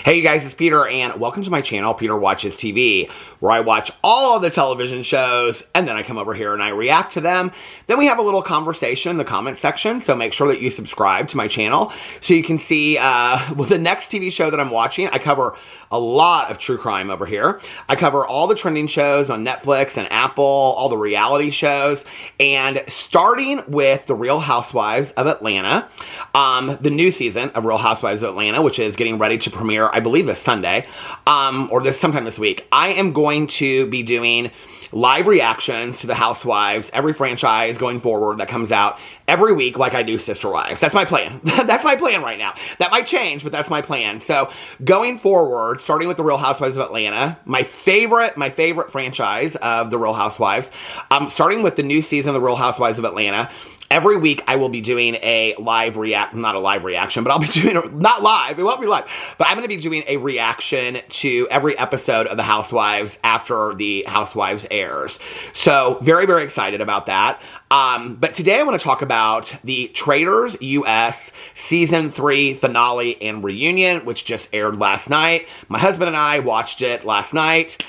Hey you guys, it's Peter and welcome to my channel, Peter Watches TV, where I watch all of the television shows and then I come over here and I react to them. Then we have a little conversation in the comment section, so make sure that you subscribe to my channel so you can see the next TV show that I'm watching. I cover a lot of true crime over here. I cover all the trending shows on Netflix and Apple, all the reality shows, and starting with The Real Housewives of Atlanta, the new season of Real Housewives of Atlanta, which is getting ready to premiere, I believe this Sunday, or sometime this week. I am going to be doing live reactions to the Housewives, every franchise going forward that comes out every week like I do Sister Wives. That's my plan. That's my plan right now. That might change, but that's my plan. So going forward, starting with The Real Housewives of Atlanta, my favorite franchise of The Real Housewives, starting with the new season of The Real Housewives of Atlanta, every week I will be doing a live not a live reaction, but I'll be doing, not live, it won't be live, but I'm going to be doing a reaction to every episode of The Housewives after The Housewives airs. So very, very excited about that. But today I want to talk about the Traitors US Season 3 finale and reunion, which just aired last night. My husband and I watched it last night.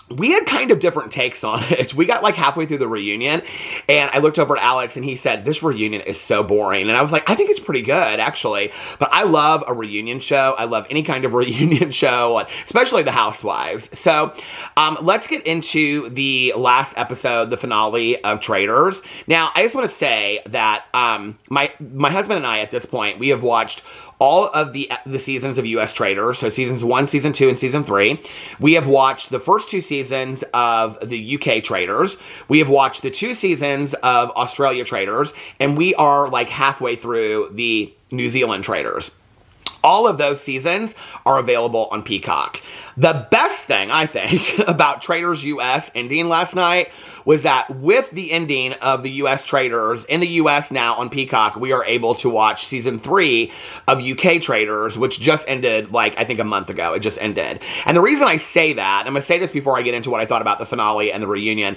We had kind of different takes on it. We got like halfway through the reunion and I looked over at Alex and he said, this reunion is so boring. And I was like, I think it's pretty good actually. But I love a reunion show. I love any kind of reunion show, especially the Housewives. So let's get into the last episode, the finale of Traitors. Now, I just want to say that my husband and I at this point, we have watched all of the seasons of US Traitors, so seasons 1, season 2, and season 3. We have watched the first 2 seasons of the UK Traitors. We have watched the 2 seasons of Australia Traitors, and we are like halfway through the New Zealand Traitors. All of those seasons are available on Peacock. The best thing, I think, about Traitors US ending last night was that with the ending of the US Traitors, in the US now on Peacock, we are able to watch season 3 of UK Traitors, which just ended, like, I think a month ago. It just ended. And the reason I say that, I'm going to say this before I get into what I thought about the finale and the reunion,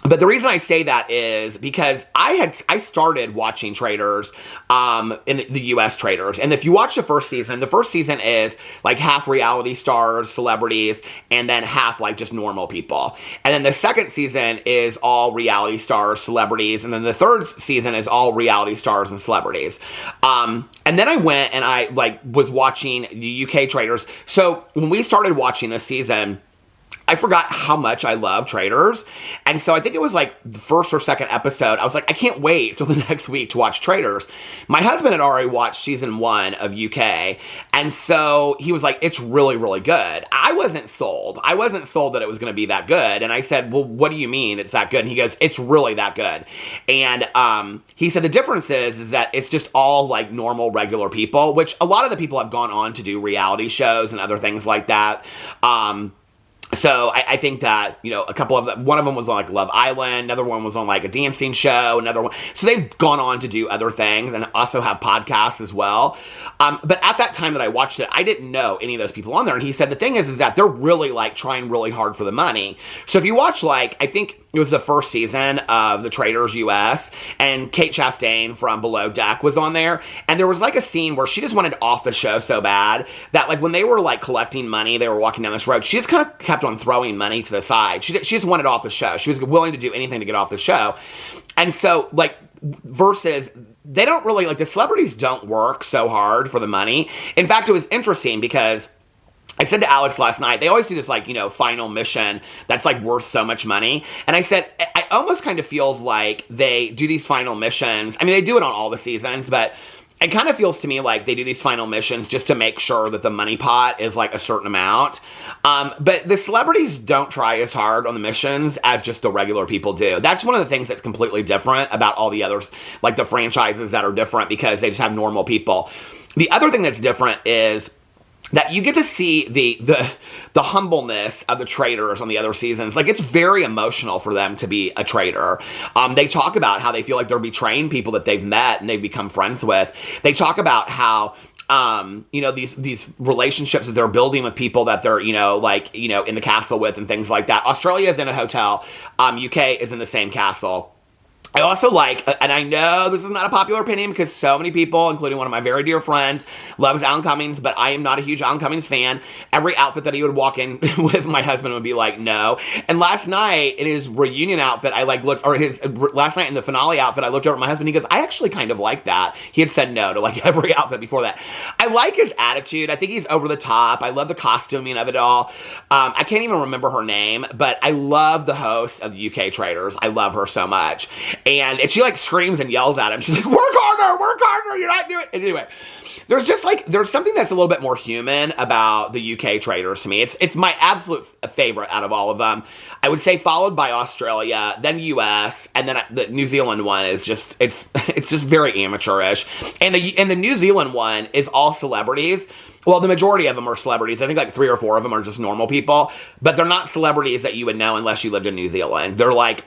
but the reason I say that is because I started watching Traitors in the US Traitors. And if you watch the first season is like half reality stars, celebrities, and then half like just normal people. And then the second season is all reality stars, celebrities, and then the third season is all reality stars and celebrities. And then I went and I like was watching the UK Traitors. So when we started watching this season, I forgot how much I love Traitors. And so I think it was like the first or second episode. I was like, I can't wait till the next week to watch Traitors. My husband had already watched season 1 of UK. And so he was like, it's really, really good. I wasn't sold. I wasn't sold that it was going to be that good. And I said, well, what do you mean it's that good? And he goes, it's really that good. And he said the difference is that it's just all like normal, regular people, which a lot of the people have gone on to do reality shows and other things like that. So I think that, you know, a couple of them, one of them was on like Love Island, another one was on like a dancing show, another one. So they've gone on to do other things and also have podcasts as well. But at that time that I watched it, I didn't know any of those people on there. And he said the thing is that they're really like trying really hard for the money. So if you watch like, I think it was the first season of the Traitors US and Kate Chastain from Below Deck was on there. And there was like a scene where she just wanted off the show so bad that like when they were like collecting money, they were walking down this road, she just kind of kept on throwing money to the side. She just wanted off the show. She was willing to do anything to get off the show. And so like versus they don't really like the celebrities don't work so hard for the money. In fact, it was interesting because I said to Alex last night, they always do this like, you know, final mission that's like worth so much money. And I said, I almost kind of feels like they do these final missions. I mean, they do it on all the seasons, but it kind of feels to me like they do these final missions just to make sure that the money pot is like a certain amount. But the celebrities don't try as hard on the missions as just the regular people do. That's one of the things that's completely different about all the others, like the franchises that are different because they just have normal people. The other thing that's different is that you get to see the humbleness of the Traitors on the other seasons. Like, it's very emotional for them to be a traitor. They talk about how they feel like they're betraying people that they've met and they've become friends with. They talk about how, you know, these relationships that they're building with people that they're, you know, like, you know, in the castle with and things like that. Australia is in a hotel. UK is in the same castle. I also like, and I know this is not a popular opinion because so many people, including one of my very dear friends, loves Alan Cummings, but I am not a huge Alan Cummings fan. Every outfit that he would walk in with, my husband would be like, no. And last night, in his reunion outfit, I like looked, or his, last night in the finale outfit, I looked over at my husband, he goes, I actually kind of like that. He had said no to like every outfit before that. I like his attitude. I think he's over the top. I love the costuming of it all. I can't even remember her name, but I love the host of the UK Traitors. I love her so much. And she like screams and yells at him. She's like, work harder, you're not doing it. And anyway, there's just like, there's something that's a little bit more human about the UK Traitors to me. It's my absolute favorite out of all of them. I would say followed by Australia, then US, and then the New Zealand one is just, it's just very amateurish. And the New Zealand one is all celebrities. Well, the majority of them are celebrities. I think like 3 or 4 of them are just normal people, but they're not celebrities that you would know unless you lived in New Zealand. They're like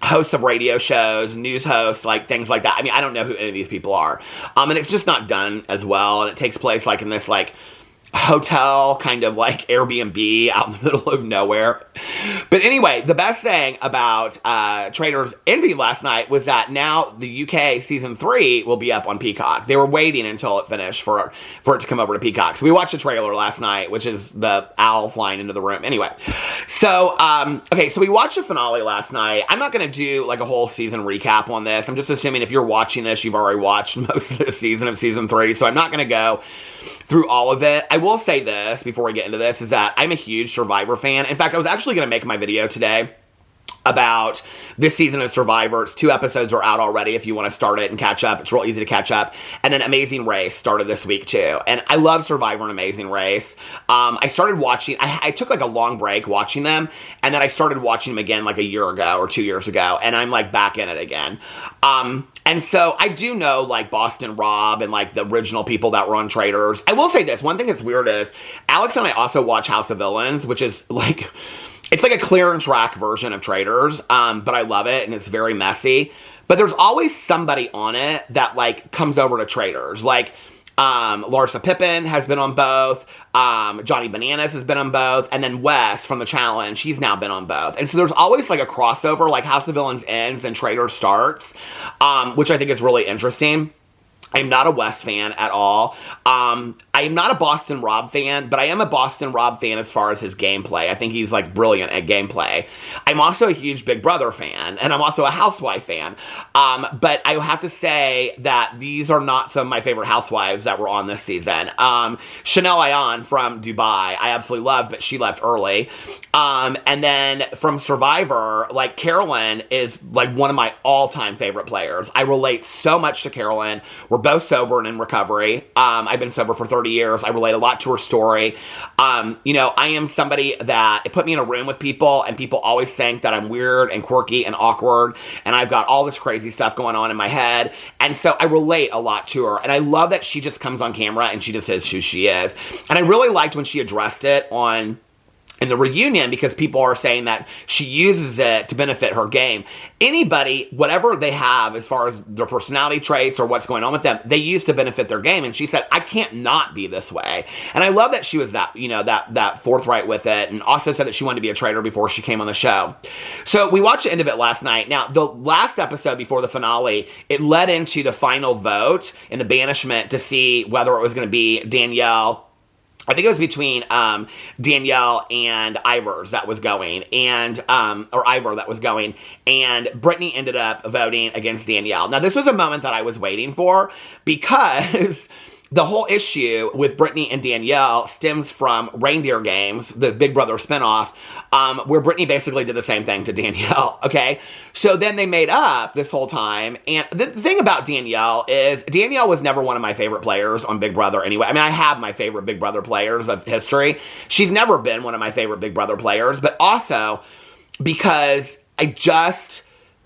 hosts of radio shows, news hosts, like things like that. I mean, I don't know who any of these people are. And it's just not done as well. And it takes place like in this like hotel kind of like Airbnb out in the middle of nowhere. But anyway, the best thing about Traitors ending last night was that now the UK season 3 will be up on Peacock. They were waiting until it finished for it to come over to Peacock. So we watched the trailer last night, which is the owl flying into the room. Anyway, so okay, so we watched the finale last night. I'm not going to do like a whole season recap on this. I'm just assuming if you're watching this, you've already watched most of the season of season 3. So I'm not going to go through all of it. I will say this before we get into this, is that I'm a huge Survivor fan. In fact, I was actually going to make my video today about this season of Survivor. It's 2 episodes are out already if you want to start it and catch up. It's real easy to catch up. And then Amazing Race started this week too. And I love Survivor and Amazing Race. I started watching, I took like a long break watching them, and then I started watching them again like a year ago or 2 years ago, and I'm like back in it again. And so I do know like Boston Rob and like the original people that were on Traitors. I will say this, one thing that's weird is Alex and I also watch House of Villains, which is like, it's like a clear and track version of Traitors, but I love it, and it's very messy. But there's always somebody on it that like comes over to Traitors. Like Larsa Pippen has been on both, Johnny Bananas has been on both, and then Wes from The Challenge, he's now been on both. And so there's always like a crossover, like House of Villains ends and Traitors starts, which I think is really interesting. I'm not a Wes fan at all. I am not a Boston Rob fan, but I am a Boston Rob fan as far as his gameplay. I think he's like brilliant at gameplay. I'm also a huge Big Brother fan, and I'm also a Housewife fan. But I have to say that these are not some of my favorite housewives that were on this season. Chanel Ayan from Dubai, I absolutely love, but she left early. And then from Survivor, like Carolyn is like one of my all-time favorite players. I relate so much to Carolyn. We're both sober and in recovery. I've been sober for 30 years. I relate a lot to her story. You know, I am somebody that, it put me in a room with people, and people always think that I'm weird and quirky and awkward, and I've got all this crazy stuff going on in my head. And so I relate a lot to her. And I love that she just comes on camera and she just is who she is. And I really liked when she addressed it in the reunion, because people are saying that she uses it to benefit her game. Anybody, whatever they have as far as their personality traits or what's going on with them, they use to benefit their game. And she said, I can't not be this way. And I love that she was that, you know, that forthright with it, and also said that she wanted to be a traitor before she came on the show. So we watched the end of it last night. Now, the last episode before the finale, it led into the final vote in the banishment to see whether it was going to be Danielle. I think it was between Danielle and Ivor that was going, and Ivor that was going, and Brittany ended up voting against Danielle. Now, this was a moment that I was waiting for, because the whole issue with Brittany and Danielle stems from Reindeer Games, the Big Brother spinoff, where Brittany basically did the same thing to Danielle, okay? So then they made up this whole time, and the thing about Danielle is Danielle was never one of my favorite players on Big Brother anyway. I mean, I have my favorite Big Brother players of history. She's never been one of my favorite Big Brother players, but also because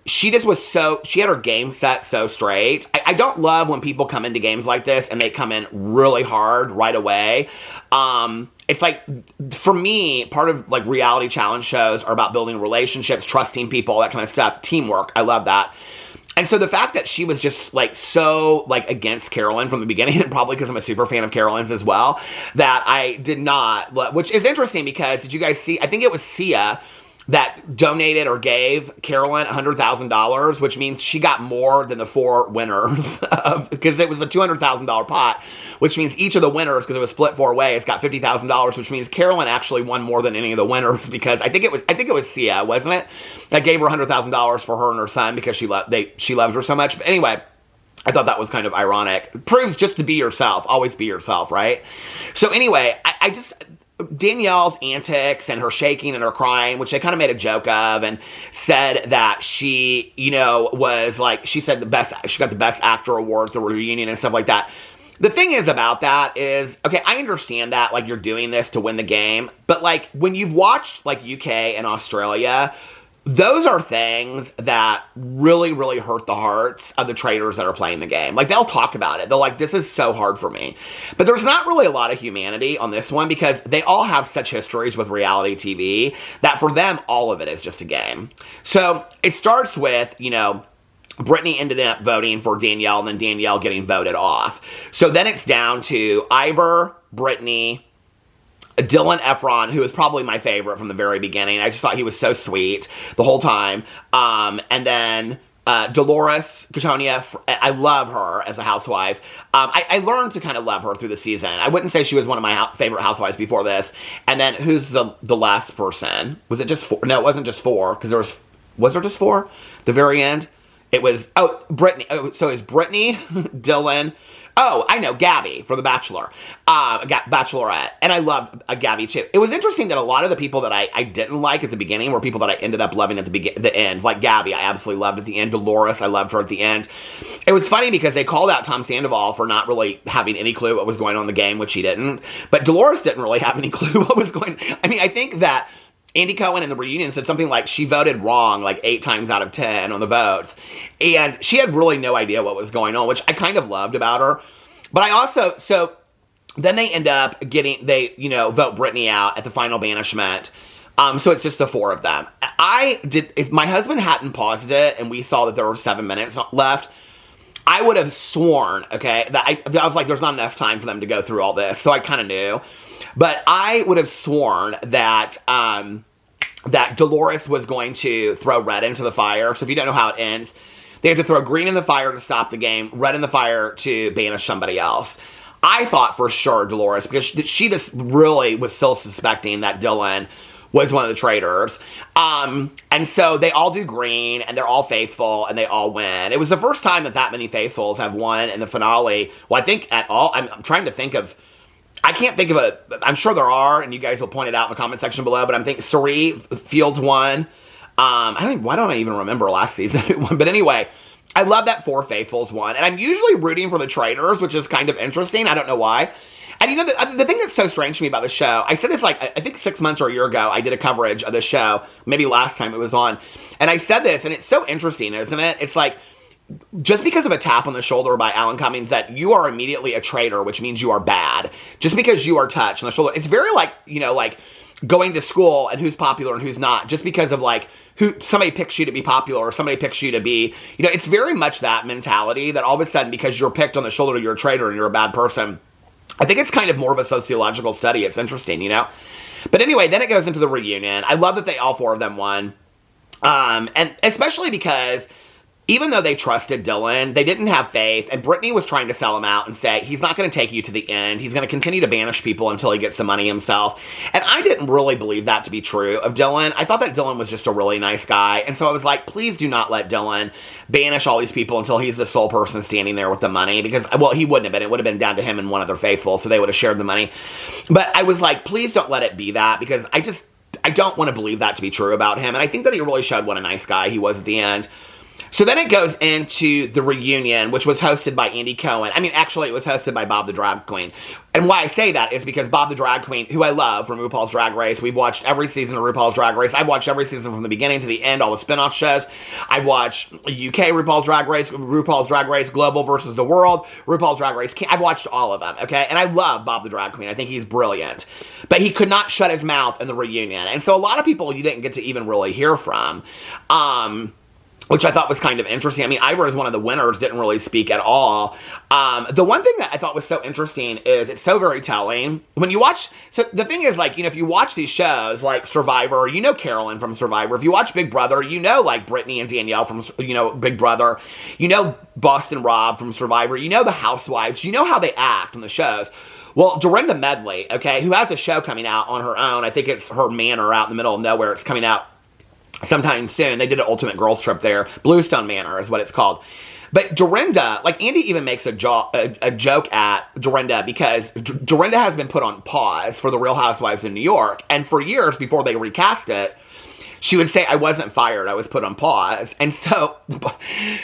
she just was so, she had her game set so straight. I don't love when people come into games like this and they come in really hard right away. It's like, for me, part of like reality challenge shows are about building relationships, trusting people, all that kind of stuff, teamwork. I love that. And so the fact that she was just like so like against Carolyn from the beginning, and probably because I'm a super fan of Carolyn's as well, that I did not, which is interesting because did you guys see, I think it was Sia that donated or gave Carolyn $100,000, which means she got more than the 4 winners because it was a $200,000 pot, which means each of the winners, because it was split 4 ways, got $50,000, which means Carolyn actually won more than any of the winners because I think it was Sia, wasn't it? That gave her $100,000 for her and her son because she loves her so much. But anyway, I thought that was kind of ironic. It proves just to be yourself. Always be yourself, right? So anyway, Danielle's antics and her shaking and her crying, which they kind of made a joke of, and said that she, was like, she said she got the best actor award at the reunion and stuff like that. The thing is about that is, okay, I understand that, like, you're doing this to win the game, but, like, when you've watched, like, UK and Australia, those are things that really, really hurt the hearts of the traitors that are playing the game. Like, they'll talk about it. They're like, this is so hard for me. But there's not really a lot of humanity on this one because they all have such histories with reality TV that for them, all of it is just a game. So it starts with, Brittany ended up voting for Danielle and then Danielle getting voted off. So then it's down to Ivor, Brittany, Dylan Efron, who is probably my favorite from the very beginning. I just thought he was so sweet the whole time. And then Dolores Katonia, I love her as a housewife. I learned to kind of love her through the season. I wouldn't say she was one of my favorite housewives before this. And then who's the last person? Was it just 4? No, it wasn't just 4, because was there just 4? The very end? It was, Brittany. So it's Brittany, Dylan. Oh, I know, Gabby for The Bachelor, Bachelorette. And I love Gabby too. It was interesting that a lot of the people that I didn't like at the beginning were people that I ended up loving at the end. Like Gabby, I absolutely loved at the end. Dolores, I loved her at the end. It was funny because they called out Tom Sandoval for not really having any clue what was going on in the game, which he didn't. But Dolores didn't really have any clue what was going on. I mean, I think that Andy Cohen in the reunion said something like she voted wrong like 8 times out of 10 on the votes. And she had really no idea what was going on, which I kind of loved about her. But I also, so then they end up vote Brittany out at the final banishment. So it's just the 4 of them. If my husband hadn't paused it and we saw that there were 7 minutes left, I would have sworn, okay, that I was like, there's not enough time for them to go through all this. So I kind of knew. But I would have sworn that that Dolores was going to throw red into the fire. So if you don't know how it ends, they have to throw green in the fire to stop the game, red in the fire to banish somebody else. I thought for sure Dolores, because she just really was still suspecting that Dylan was one of the traitors. And so they all do green, and they're all faithful, and they all win. It was the first time that many faithfuls have won in the finale. Well, I think at all. I'm trying to think of, I can't think of I'm sure there are, and you guys will point it out in the comment section below, but I'm thinking Sari Fields won. Why don't I even remember last season who won? But anyway, I love that 4 faithfuls won. And I'm usually rooting for the traitors, which is kind of interesting. I don't know why. And the thing that's so strange to me about the show, I said this like, I think 6 months or a year ago, I did a coverage of the show, maybe last time it was on. And I said this, and it's so interesting, isn't it? It's like, just because of a tap on the shoulder by Alan Cummings, that you are immediately a traitor, which means you are bad. Just because you are touched on the shoulder. It's very like, like going to school and who's popular and who's not. Just because of like, somebody picks you to be popular or somebody picks you to be, it's very much that mentality that all of a sudden, because you're picked on the shoulder, you're a traitor and you're a bad person. I think it's kind of more of a sociological study. It's interesting, But anyway, then it goes into the reunion. I love that all 4 of them won. And especially because even though they trusted Dylan, they didn't have faith, and Brittany was trying to sell him out and say, he's not going to take you to the end. He's going to continue to banish people until he gets the money himself. And I didn't really believe that to be true of Dylan. I thought that Dylan was just a really nice guy. And so I was like, please do not let Dylan banish all these people until he's the sole person standing there with the money. Because, well, he wouldn't have been. It would have been down to him and one other faithful, so they would have shared the money. But I was like, please don't let it be that, because I don't want to believe that to be true about him. And I think that he really showed what a nice guy he was at the end. So then it goes into the reunion, which was hosted by Andy Cohen. I mean, actually, it was hosted by Bob the Drag Queen. And why I say that is because Bob the Drag Queen, who I love from RuPaul's Drag Race, we've watched every season of RuPaul's Drag Race. I've watched every season from the beginning to the end, all the spin-off shows. I watched UK RuPaul's Drag Race, Global versus the World, RuPaul's Drag Race. I've watched all of them, okay? And I love Bob the Drag Queen. I think he's brilliant. But he could not shut his mouth in the reunion. And so a lot of people you didn't get to even really hear from. which I thought was kind of interesting. I mean, Ivor is one of the winners, didn't really speak at all. The one thing that I thought was so interesting is it's so very telling. When you watch, so the thing is, like, you know, if you watch these shows, like Survivor, you know Carolyn from Survivor. If you watch Big Brother, you know, like, Brittany and Danielle from, you know, Big Brother. You know Boston Rob from Survivor. You know the Housewives. You know how they act on the shows. Well, Dorinda Medley, okay, who has a show coming out on her own. I think it's her Manor out in the middle of nowhere. It's coming out sometime soon. They did an Ultimate Girls Trip there. Bluestone Manor is what it's called. But Dorinda, like, Andy even makes a joke at Dorinda because Dorinda has been put on pause for the Real Housewives in New York. And for years before they recast it, she would say, I wasn't fired, I was put on pause. And so,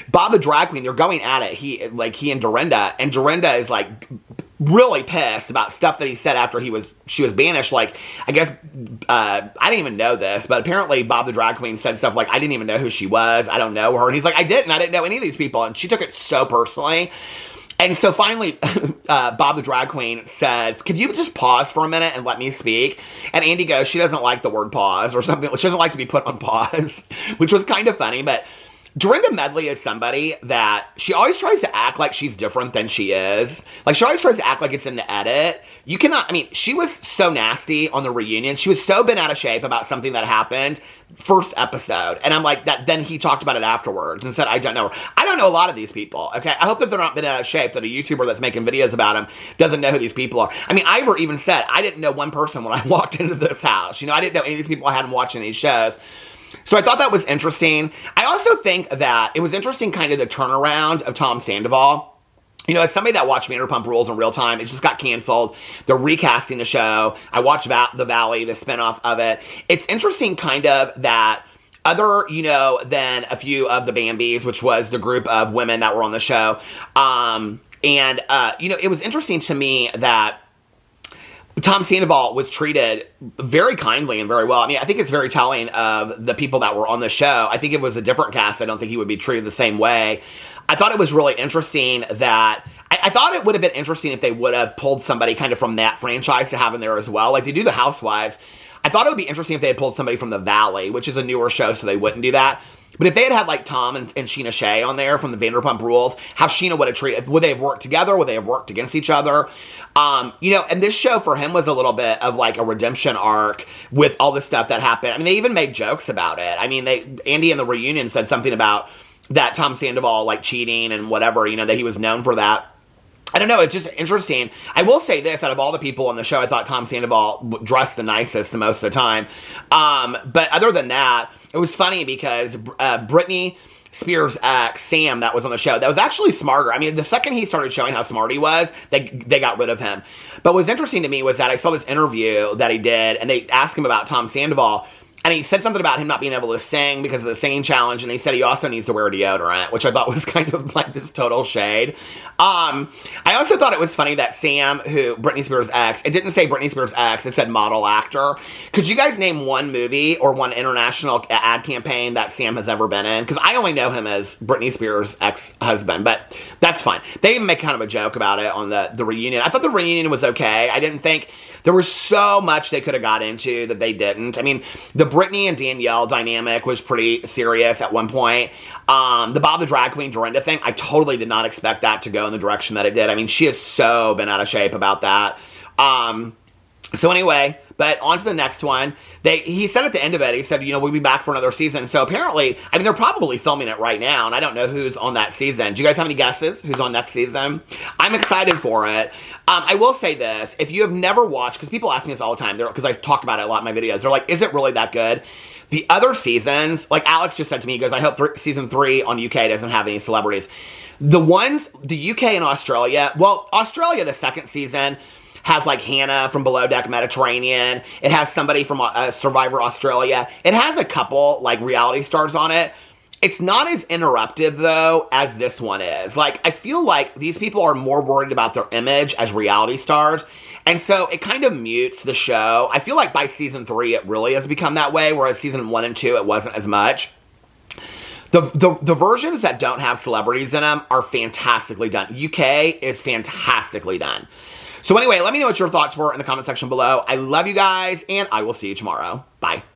Bob the Drag Queen, they're going at it, he and Dorinda is, like, really pissed about stuff that he said after she was banished. Like, I guess, I didn't even know this, but apparently Bob the Drag Queen said stuff like, I didn't even know who she was, I don't know her. And he's like, I didn't know any of these people. And she took it so personally. And so finally, Bob the Drag Queen says, could you just pause for a minute and let me speak? And Andy goes, she doesn't like the word pause or something. She doesn't like to be put on pause, which was kind of funny. But Dorinda Medley is somebody that she always tries to act like she's different than she is. Like, she always tries to act like it's in the edit. You cannot, I mean, she was so nasty on the reunion. She was so bent out of shape about something that happened first episode. And I'm like, then he talked about it afterwards and said, I don't know her. I don't know a lot of these people, okay? I hope that they're not bent out of shape, that a YouTuber that's making videos about them doesn't know who these people are. I mean, Ivor even said, I didn't know one person when I walked into this house. You know, I didn't know any of these people I hadn't watching these shows. So I thought that was interesting. I also think that it was interesting kind of the turnaround of Tom Sandoval. You know, as somebody that watched Vanderpump Rules in real time, it just got canceled. They're recasting the show. I watched The Valley, the spinoff of it. It's interesting kind of that other, you know, than a few of the Bambis, which was the group of women that were on the show. You know, it was interesting to me that Tom Sandoval was treated very kindly and very well. I mean, I think it's very telling of the people that were on the show. I think if it was a different cast, I don't think he would be treated the same way. I thought it was really interesting that I thought it would have been interesting if they would have pulled somebody kind of from that franchise to have in there as well. Like, they do the Housewives. I thought it would be interesting if they had pulled somebody from The Valley, which is a newer show, so they wouldn't do that. But if they had like Tom and Sheena Shea on there from the Vanderpump Rules, how Sheena would have treated, would they have worked together? Would they have worked against each other? You know, and this show for him was a little bit of like a redemption arc with all the stuff that happened. I mean, they even made jokes about it. I mean, Andy in the reunion said something about that Tom Sandoval like cheating and whatever, you know, that he was known for that. I don't know, it's just interesting. I will say this, out of all the people on the show, I thought Tom Sandoval dressed the nicest the most of the time. But other than that, it was funny because Britney Spears' ex, Sam, that was on the show, that was actually smarter. I mean, the second he started showing how smart he was, they got rid of him. But what was interesting to me was that I saw this interview that he did, and they asked him about Tom Sandoval, and he said something about him not being able to sing because of the singing challenge, and he said he also needs to wear deodorant, which I thought was kind of like this total shade. I also thought it was funny that Sam, who, Britney Spears' ex, it didn't say Britney Spears' ex, it said model actor. Could you guys name one movie or one international ad campaign that Sam has ever been in? Because I only know him as Britney Spears' ex-husband, but that's fine. They even make kind of a joke about it on the reunion. I thought the reunion was okay. I didn't think there was so much they could have got into that they didn't. I mean, the Brittany and Danielle dynamic was pretty serious at one point. The Bob the Drag Queen Dorinda thing, I totally did not expect that to go in the direction that it did. I mean, she has so been out of shape about that. So anyway, but on to the next one. He said at the end of it, he said, you know, we'll be back for another season. So apparently, I mean, they're probably filming it right now, and I don't know who's on that season. Do you guys have any guesses who's on next season? I'm excited for it. I will say this. If you have never watched, because people ask me this all the time, because I talk about it a lot in my videos, they're like, is it really that good? The other seasons, like Alex just said to me, he goes, I hope season 3 on UK doesn't have any celebrities. The ones, the UK and Australia, well, Australia, the second season, has like Hannah from Below Deck Mediterranean. It has somebody from Survivor Australia. It has a couple like reality stars on it. It's not as interruptive though as this one is. Like, I feel like these people are more worried about their image as reality stars. And so it kind of mutes the show. I feel like by season 3 it really has become that way, whereas season 1 and 2 it wasn't as much. The versions that don't have celebrities in them are fantastically done. UK is fantastically done. So anyway, let me know what your thoughts were in the comment section below. I love you guys, and I will see you tomorrow. Bye.